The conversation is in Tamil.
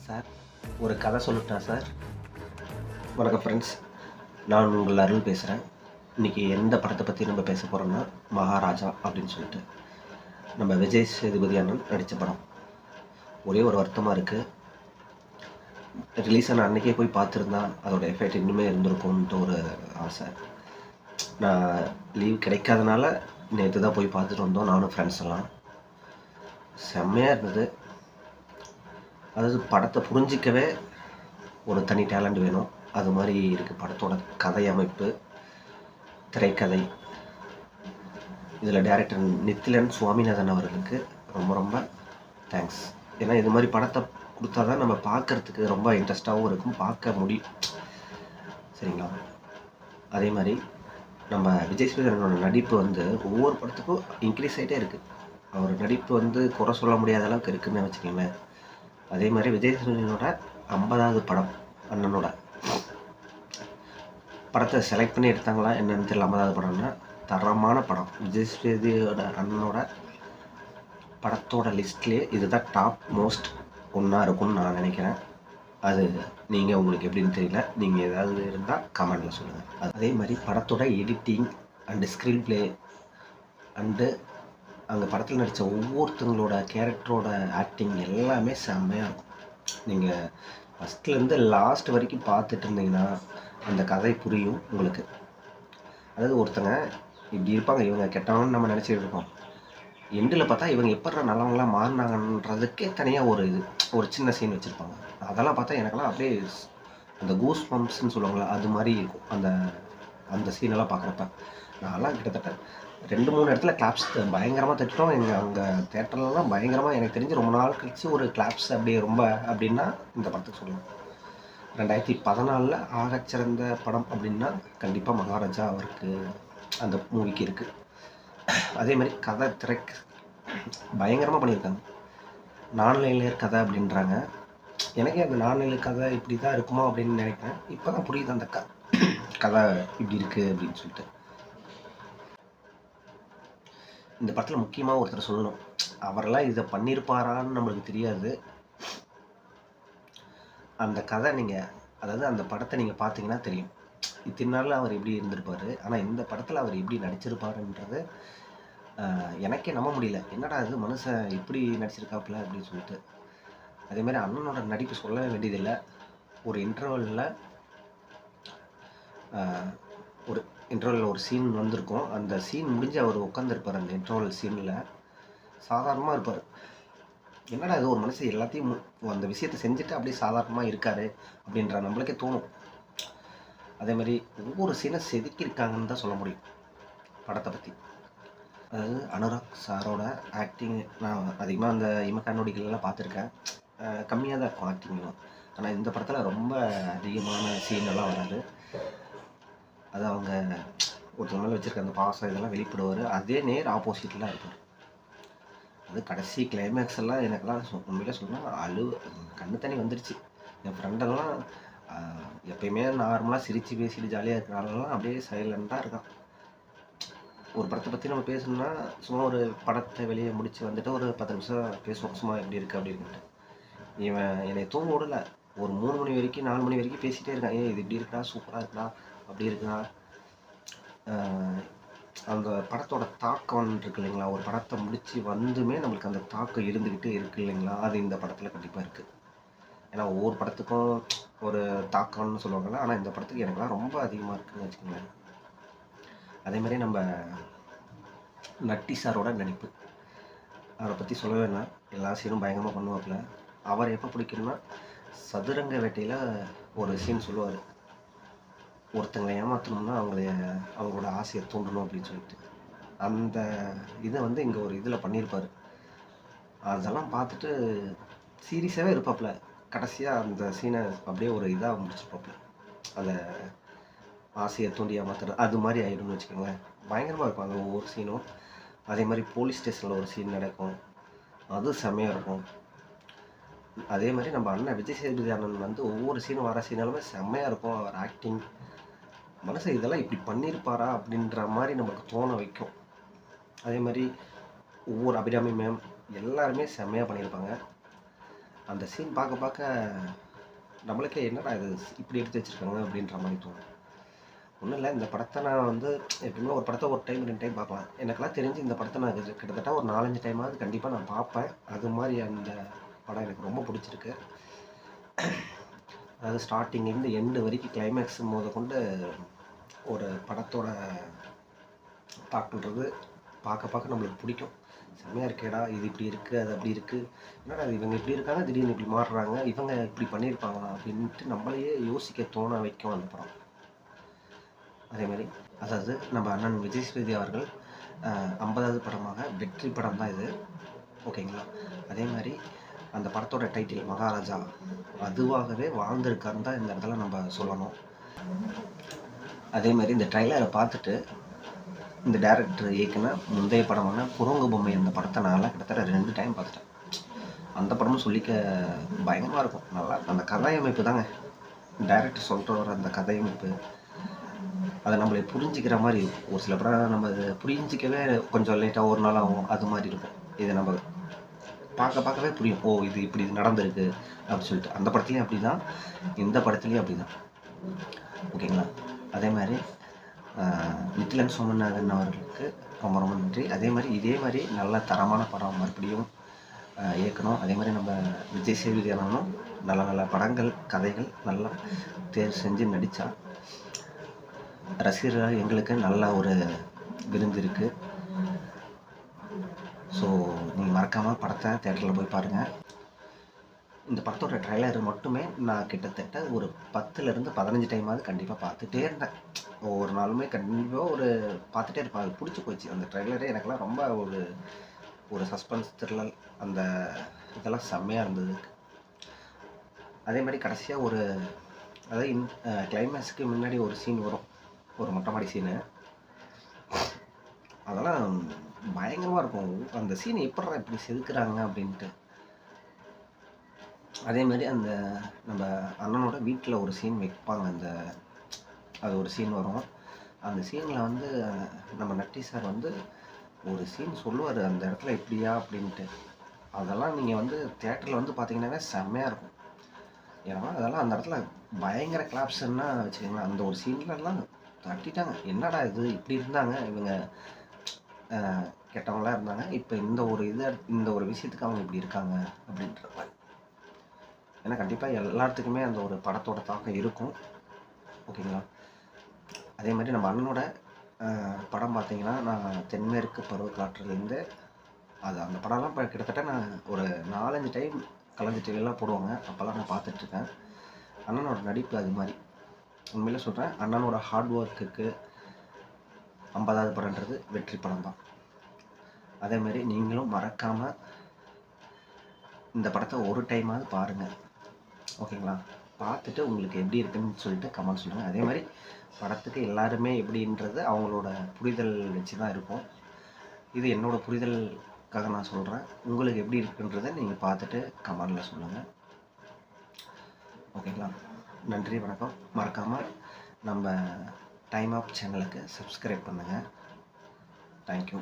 சார் ஒரு கதை சொல்லட்டா சார்? வணக்கம் ஃப்ரெண்ட்ஸ், நான் உங்கள் அருள் பேசுகிறேன். இன்றைக்கி எந்த படத்தை பற்றி நம்ம பேச போகிறோம்னா, மகாராஜா அப்படின்னு சொல்லிட்டு நம்ம விஜய் சேதுபதி அண்ணன் நடித்த படம். ஒரே ஒரு வருத்தமாக இருக்குது, ரிலீஸ் ஆன அன்றைக்கே போய் பார்த்துருந்தா அதோட எஃபெக்ட் இன்னுமே இருந்திருக்கும்ன்ட்டு ஒரு ஆசை. நான் லீவ் கிடைக்காதனால நேற்று தான் போய் பார்த்துட்டு வந்தோம், நானும் ஃப்ரெண்ட்ஸ் எல்லாம். செம்மையாக இருந்தது. அதாவது படத்தை புரிஞ்சிக்கவே ஒரு தனி டேலண்ட் வேணும். அது மாதிரி இருக்குது படத்தோட கதை அமைப்பு, திரைக்கதை. இதில் டைரக்டர் நித்திலன் சுவாமிநாதன் அவர்களுக்கு ரொம்ப ரொம்ப தேங்க்ஸ். ஏன்னா இது மாதிரி படத்தை கொடுத்தா தான் நம்ம பார்க்குறதுக்கு ரொம்ப இன்ட்ரெஸ்டாகவும் இருக்கும், பார்க்க முடியும். சரிங்களா? அதே மாதிரி நம்ம விஜய் சேதுபதியோட நடிப்பு வந்து ஒவ்வொரு படத்துக்கும் இன்க்ரீஸ் ஆகிட்டே இருக்குது. அவர் நடிப்பு வந்து குறை சொல்ல முடியாத அளவுக்கு இருக்குதுன்னு வச்சுக்கோங்களேன். அதே மாதிரி விஜய் சேதுபதியோட 50வது படம் அண்ணனோட படத்தை செலக்ட் பண்ணி எடுத்தாங்களா என்னன்னு தெரியல. 50வது படம்னா தரமான படம். விஜய் சேதுபதியோட அண்ணனோட படத்தோட லிஸ்ட்லேயே இதுதான் டாப் மோஸ்ட் ஒன்றா இருக்கும்னு நான் நினைக்கிறேன். அது நீங்கள் உங்களுக்கு எப்படின்னு தெரியல, நீங்கள் ஏதாவது இருந்தால் கமெண்டில் சொல்லுங்கள். அதே மாதிரி படத்தோட editing and screen play and அங்கே படத்தில் நடித்த ஒவ்வொருத்தங்களோட கேரக்டரோட ஆக்டிங் எல்லாமே செம்மையாக இருக்கும். நீங்கள் ஃபஸ்ட்லேருந்து லாஸ்ட் வரைக்கும் பார்த்துட்டு இருந்தீங்கன்னா அந்த கதை புரியும் உங்களுக்கு. அதாவது ஒருத்தங்க இப்படி இருப்பாங்க, இவங்க கெட்டவங்கன்னு நம்ம நினச்சிட்டு இருக்கோம். எண்டில் பார்த்தா இவங்க எப்போ நல்லவங்களாம் மாறினாங்கன்றதுக்கே தனியாக ஒரு சின்ன சீன் வச்சுருப்பாங்க. அதெல்லாம் பார்த்தா எனக்கெல்லாம் அப்படியே அந்த கூஸ் பம்ப்ஸ்ன்னு சொல்லுவாங்களா, அது மாதிரி இருக்கும். அந்த சீனெல்லாம் பார்க்குறப்ப நான்லாம் கிட்டத்தட்ட 2-3 இடத்துல கிளாப்ஸ் பயங்கரமாக தட்டிட்டோம். அங்கே தேட்டர்லலாம் பயங்கரமாக, எனக்கு தெரிஞ்சு ரொம்ப நாள் கழிச்சு ஒரு கிளாப்ஸ் அப்படியே ரொம்ப அப்படின்னா இந்த படத்துக்கு சொல்லலாம். 2014 ஆகச்சிறந்த படம் அப்படின்னா கண்டிப்பாக மகாராஜா அவருக்கு, அந்த மூவிக்கு இருக்குது. அதே மாதிரி கதை திரைக்கு பயங்கரமாக பண்ணியிருக்காங்க. நான்லைனியர் கதை அப்படின்றாங்க. எனக்கே அந்த நான்லைனியர் கதை இப்படி தான் இருக்குமா அப்படின்னு நினைக்கிறேன். இப்போ தான் புரியுது அந்த கதை இப்படி இருக்குது அப்படின்னு சொல்லிட்டு. இந்த படத்தில் முக்கியமாக ஒருத்தர் சொல்லணும், அவரெல்லாம் இதை பண்ணியிருப்பாரான்னு நம்மளுக்கு தெரியாது. அந்த கதை நீங்கள், அதாவது அந்த படத்தை நீங்கள் பார்த்தீங்கன்னா தெரியும் இத்தனை நாளில் அவர் எப்படி இருந்திருப்பார். ஆனால் இந்த படத்தில் அவர் எப்படி நடிச்சிருப்பாருன்றது எனக்கே நம்ப முடியல. என்னடா இது மனுஷன் இப்படி நடிச்சிருக்காப்புல அப்படின்னு சொல்லிட்டு. அதேமாதிரி அண்ணனோட நடிப்பு சொல்லவே வேண்டியதில்லை. ஒரு இன்டர்வலில் ஒரு சீன் வந்திருக்கும். அந்த சீன் முடிஞ்சு அவர் உட்காந்துருப்பார். அந்த இன்டர்வல் சீனில் சாதாரணமாக இருப்பார். என்னடா இது ஒரு மனுஷன் எல்லாத்தையும் அந்த விஷயத்தை செஞ்சுட்டு அப்படியே சாதாரணமாக இருக்காரு அப்படின்ற நம்மளுக்கே தோணும். அதேமாதிரி ஒவ்வொரு சீனை செதுக்கியிருக்காங்கன்னு தான் சொல்ல முடியும் படத்தை பற்றி. அதாவது அனுராக் சாரோட ஆக்டிங் நான் அதிகமாக அந்த இமக்கண்ணோடிகளெல்லாம் பார்த்துருக்கேன். கம்மியாக தான் இருக்கும் ஆக்டிங்லாம். ஆனால் இந்த படத்தில் ரொம்ப அதிகமான சீனெல்லாம் வராது. அது அவங்க ஒருத்தவங்க மேலே வச்சுருக்க அந்த பாசம் இதெல்லாம் வெளிப்படுவார். அதே நேர் ஆப்போசிட்டில் இருப்பார். அது கடைசி கிளைமேக்ஸ் எல்லாம் எனக்கெல்லாம் உண்மையிலே சொன்னால் கண்ணு தண்ணி வந்துடுச்சு. என் ஃப்ரெண்டெல்லாம் எப்பயுமே நார்மலாக சிரித்து பேசிட்டு ஜாலியாக இருக்கிறனாலலாம் அப்படியே சைலண்ட்டாக இருக்கான். ஒரு படத்தை பற்றி நம்ம பேசணும்னா சும்மா ஒரு படத்தை வெளியே முடித்து வந்துட்டு ஒரு 10 நிமிஷம் பேசுவோம், சும்மா எப்படி இருக்குது அப்படி இருக்குன்ட்டு. இவன் என்னை தூங்க விடலை. ஒரு 3 மணி வரைக்கும் 4 மணி வரைக்கும் பேசிகிட்டே இருக்கான். இது இப்படி இருக்கா, சூப்பராக இருக்கா, அப்படி இருக்கா. அந்த படத்தோட தாக்கம் இருக்கு இல்லைங்களா, ஒரு படத்தை முடித்து வந்துமே நம்மளுக்கு அந்த தாக்கம் இருந்துக்கிட்டே இருக்குது இல்லைங்களா, அது இந்த படத்தில் கண்டிப்பாக இருக்குது. ஏன்னா ஒவ்வொரு படத்துக்கும் ஒரு தாக்கம்னு சொல்லுவாங்கள்ல, ஆனால் இந்த படத்துக்கு எனக்குலாம் ரொம்ப அதிகமாக இருக்குதுன்னு வச்சுக்கோங்களேன். அதேமாதிரி நம்ம நட்டி சாரோட நடிப்பு, அவரை பற்றி சொல்லவே வேணாம். எல்லா சீனும் பயங்கரமாக பண்ணுவாப்புல. அவர் எப்போ பிடிக்கும்னா, சதுரங்க வேட்டையில் ஒரு சீன் சொல்லுவார், ஒருத்தங்களை ஏமாற்றணும்னா அவங்களோட ஆசையை தூண்டணும் அப்படின்னு சொல்லிட்டு. அந்த இதை வந்து இங்கே ஒரு இதில் பண்ணியிருப்பார். அதெல்லாம் பார்த்துட்டு சீரியஸாகவே இருப்பாப்புல. கடைசியாக அந்த சீனை அப்படியே ஒரு இதாக முடிச்சிருப்பாப்புல. அந்த ஆசையை தூண்டி ஏமாத்துறது அது மாதிரி ஆகிடும்னு வச்சுக்கோங்களேன். பயங்கரமாக இருக்கும் அந்த ஒவ்வொரு சீனும். அதே மாதிரி போலீஸ் ஸ்டேஷனில் ஒரு சீன் நடக்கும், அது செம்மையாக இருக்கும். அதே மாதிரி நம்ம அண்ணன் விஜய் சேதுபதி அண்ணன் வந்து ஒவ்வொரு சீனும் வர சீனாலுமே செம்மையாக இருக்கும். அவர் ஆக்டிங் மனசை இதெல்லாம் இப்படி பண்ணியிருப்பாரா அப்படின்ற மாதிரி நமக்கு தோண வைக்கும். அதே மாதிரி ஒவ்வொரு அபிராமி மேம் எல்லாருமே செம்மையாக பண்ணியிருப்பாங்க. அந்த சீன் பார்க்க பார்க்க நம்மளுக்கே என்னடா இது இப்படி எடுத்து வச்சுருக்காங்க அப்படின்ற மாதிரி தோணும். ஒன்றும் இல்லை, இந்த படத்தை நான் வந்து எப்பவுமே ஒரு படத்தை ஒரு டைம் 2 டைம் பார்க்கலாம். எனக்கெல்லாம் தெரிஞ்சு இந்த படத்தை நான் கிட்டத்தட்ட ஒரு 4-5 டைமாவது கண்டிப்பாக நான் பார்ப்பேன். அது மாதிரி அந்த படம் எனக்கு ரொம்ப பிடிச்சிருக்கு. அதாவது ஸ்டார்டிங்லேருந்து எண்டு வரைக்கும் கிளைமேக்ஸ் கொண்டு ஒரு படத்தோட தாக்குன்றது பார்க்க பார்க்க நம்மளுக்கு பிடிக்கும். செம்மையாக இருக்கேடா, இது இப்படி இருக்குது, அது அப்படி இருக்குது, என்னடா இவங்க இப்படி இருக்காங்க, திடீர்னு இப்படி மாறுறாங்க, இவங்க இப்படி பண்ணியிருப்பாங்களா அப்படின்ட்டு நம்மளையே யோசிக்க தோண வைக்கும் அந்த படம். அதேமாதிரி அதாவது நம்ம அண்ணன் விஜய் சேதுபதி அவர்கள் 50வது படமாக வெற்றி படம் தான் இது, ஓகேங்களா. அதே மாதிரி அந்த படத்தோட டைட்டில் மகாராஜா அதுவாகவே வாழ்ந்திருக்காருன்னு தான் இந்த இடத்துல நம்ம சொல்லணும். அதே மாதிரி இந்த ட்ரைலரை பார்த்துட்டு இந்த டைரக்டர் இயக்குன முந்தைய படமான குரங்கு பொம்மை அந்த படத்தை நான் கிட்டத்தட்ட 2 டைம் பார்த்துட்டேன். அந்த படமும் சொல்லிக்க பயங்கரமாக இருக்கும், நல்லா இருக்கும். அந்த கதையமைப்பு தாங்க, டைரக்டர் சொல்கிற வர அந்த கதையமைப்பு அதை நம்மளை புரிஞ்சிக்கிற மாதிரி இருக்கும். ஒரு சில படம் நம்ம அதை புரிஞ்சிக்கவே கொஞ்சம் லேட்டாக ஒரு நாள் ஆகும், அது மாதிரி இருக்கும். இதை நம்ம பார்க்கவே புரியும், ஓ இது இப்படி நடந்திருக்கு அப்படின்னு சொல்லிட்டு. அந்த படத்துலேயும் அப்படி தான், இந்த படத்துலேயும் அப்படி தான், ஓகேங்களா. அதே மாதிரி நித்திலன் சோமநாதன் அவர்களுக்கு ரொம்ப ரொம்ப நன்றி. அதே மாதிரி இதே மாதிரி நல்ல தரமான படம் மறுபடியும் இயக்கணும். அதே மாதிரி நம்ம விஜய் சேதுபதி அண்ணனும் நல்ல நல்ல படங்கள் கதைகள் நல்லா தேர்வு செஞ்சு நடித்தா ரசிகர்கள் எங்களுக்கு நல்ல ஒரு விருந்து இருக்குது. ஸோ நீங்கள் மறக்காமல் படத்தை தேட்டரில் போய் பாருங்கள். இந்த படத்தோட ட்ரைலர் மட்டுமே நான் கிட்டத்தட்ட ஒரு 10லேருந்து 15 டைமாவது கண்டிப்பாக பார்த்துட்டே இருந்தேன். ஒவ்வொரு நாளுமே கண்டிப்பாக ஒரு பார்த்துட்டே இருப்பேன். அது பிடிச்சி போச்சு அந்த ட்ரைலரே. எனக்கெல்லாம் ரொம்ப ஒரு சஸ்பென்ஸ் த்ரில்லர் அந்த இதெல்லாம் செம்மையாக இருந்தது. அதே மாதிரி கடைசியாக அதாவது கிளைமேக்ஸுக்கு முன்னாடி ஒரு சீன் வரும், ஒரு மொட்டை மாடி சீனு. அதெல்லாம் பயங்கரமாக இருக்கும். அந்த சீன் எப்படா இப்படி செதுக்குறாங்க அப்படின்ட்டு. அதே மாதிரி அந்த நம்ம அண்ணனோட வீட்டில் ஒரு சீன் வைப்பாங்க, அது ஒரு சீன் வரும். அந்த சீனில் வந்து நம்ம நட்டி சார் வந்து ஒரு சீன் சொல்லுவார் அந்த இடத்துல இப்படியா அப்படின்ட்டு. அதெல்லாம் நீங்கள் வந்து தேட்டரில் வந்து பார்த்தீங்கன்னாவே செம்மையாக இருக்கும். ஏன்னா அதெல்லாம் அந்த இடத்துல பயங்கர கிளாப்ஸ்ன்னா வச்சுக்கோங்களேன். அந்த ஒரு சீன்லலாம் தட்டிட்டாங்க, என்னடா இது இப்படி இருந்தாங்க இவங்க, கெட்டவங்களாக இருந்தாங்க, இப்போ இந்த ஒரு விஷயத்துக்கு அவங்க இப்படி இருக்காங்க அப்படின்ற மாதிரி. ஏன்னா கண்டிப்பாக எல்லாத்துக்குமே அந்த ஒரு படத்தோட தாக்கம் இருக்கும், ஓகேங்களா. அதே மாதிரி நம்ம அண்ணனோட படம் பார்த்தீங்கன்னா, நான் தென்மேற்கு பருவக்காற்றுலேருந்து அந்த படம்லாம் இப்போ கிட்டத்தட்ட நான் ஒரு 4-5 டைம் கலைஞர் டிவிலாம் போடுவாங்க, அப்போல்லாம் நான் பார்த்துட்ருக்கேன். அண்ணனோட நடிப்பு அது மாதிரி உண்மையிலே சொல்கிறேன். அண்ணனோட ஹார்ட் ஒர்க்குக்கு 50வது படம்ன்றது வெற்றி படம் தான். அதே மாதிரி நீங்களும் மறக்காமல் இந்த படத்தை ஒரு டைமாவது பாருங்கள், ஓகேங்களா. பார்த்துட்டு உங்களுக்கு எப்படி இருக்குன்னு சொல்லிட்டு கமெண்ட் சொல்லுங்கள். அதே மாதிரி படத்துக்கு எல்லாருமே எப்படின்றது அவங்களோட புரிதல் வச்சு தான் இருக்கும். இது என்னோடய புரிதலுக்காக நான் சொல்கிறேன். உங்களுக்கு எப்படி இருக்குன்றதை நீங்கள் பார்த்துட்டு கமெண்டில் சொல்லுங்கள், ஓகேங்களா. நன்றி, வணக்கம். மறக்காமல் நம்ம டைம் ஆஃப் சேனலுக்கு சப்ஸ்கிரைப் பண்ணுங்கள். தேங்க்யூ.